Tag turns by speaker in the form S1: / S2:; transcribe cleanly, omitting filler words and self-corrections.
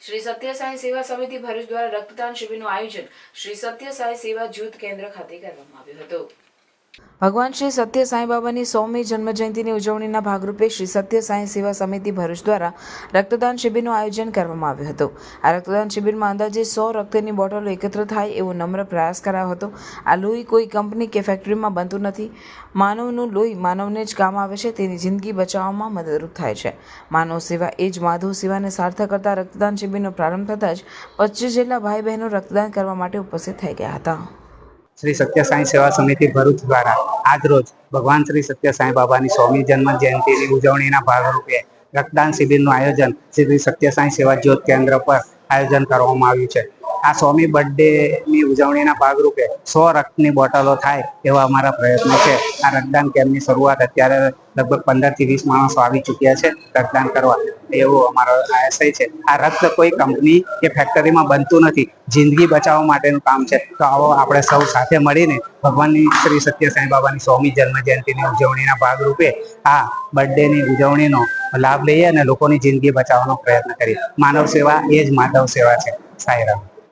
S1: શ્રી સત્ય સાંઈ સેવા સમિતિ ભરૂચ દ્વારા રક્તદાન શિબિરનું આયોજન શ્રી સત્ય સાંઈ સેવા જૂથ કેન્દ્ર ખાતે કરવામાં આવ્યું હતું। ભગવાન શ્રી સત્ય સાંઈ બાબાની 100મી જન્મજયંતિની ઉજવણીના ભાગરૂપે શ્રી સત્ય સાંઈ સેવા સમિતિ ભરૂચ દ્વારા રક્તદાન શિબિરનું આયોજન કરવામાં આવ્યું હતું। આ રક્તદાન શિબિરમાં અંદાજે 100 રક્તની બોટલો એકત્ર થાય એવો નમ્ર પ્રયાસ કરાયો હતો। આ લોહી કોઈ કંપની કે ફેક્ટરીમાં બનતું નથી। માનવનું લોહી માનવને જ કામ આવે છે, તેની જિંદગી બચાવવામાં મદદરૂપ થાય છે। માનવ સેવા એ જ માધવ સેવાને સાર્થક કરતા રક્તદાન શિબિરનો પ્રારંભ થતાં જ 25 જેટલા ભાઈ બહેનો રક્તદાન કરવા માટે ઉપસ્થિત થઈ ગયા હતા।
S2: श्री सत्य साई सेवा समिति भरूच द्वारा आज रोज भगवान श्री सत्य साई बाबा की 100મી जन्म जयंती की उजवणी भागरूपे रक्तदान शिबिर आयोजन श्री सत्य साई सेवा ज्योत केन्द्र पर आयोजन करवामां आव्युं छे। आ 100મી बर्थडे की उजवणी भागरूपे 100 रक्तनी बोटलो थाय एवा अमारा प्रयत्न है। आ रक्तदान केम्प की शुरुआत अत्यारे लगभग 15 થી 20 माणसों आवी चूक्या है रक्तदान करवा, एवो अमारो आशय है। आ रक्त कोई कंपनी के फैक्टरी में बनतुं नथी, जिंदगी बचाववा माटेनुं काम है। तो आवो आपणे सौ साथे मळीने भगवान श्री सत्य साई बाबा की 100મી जन्म जयंती की उजवणी भागरूपे आ बर्थडे की उजवणी लाभ लईए अने लोकोनी जिंदगी बचाववानो प्रयत्न करीए। मानव सेवा ए ज माधव सेवा है। साईराम।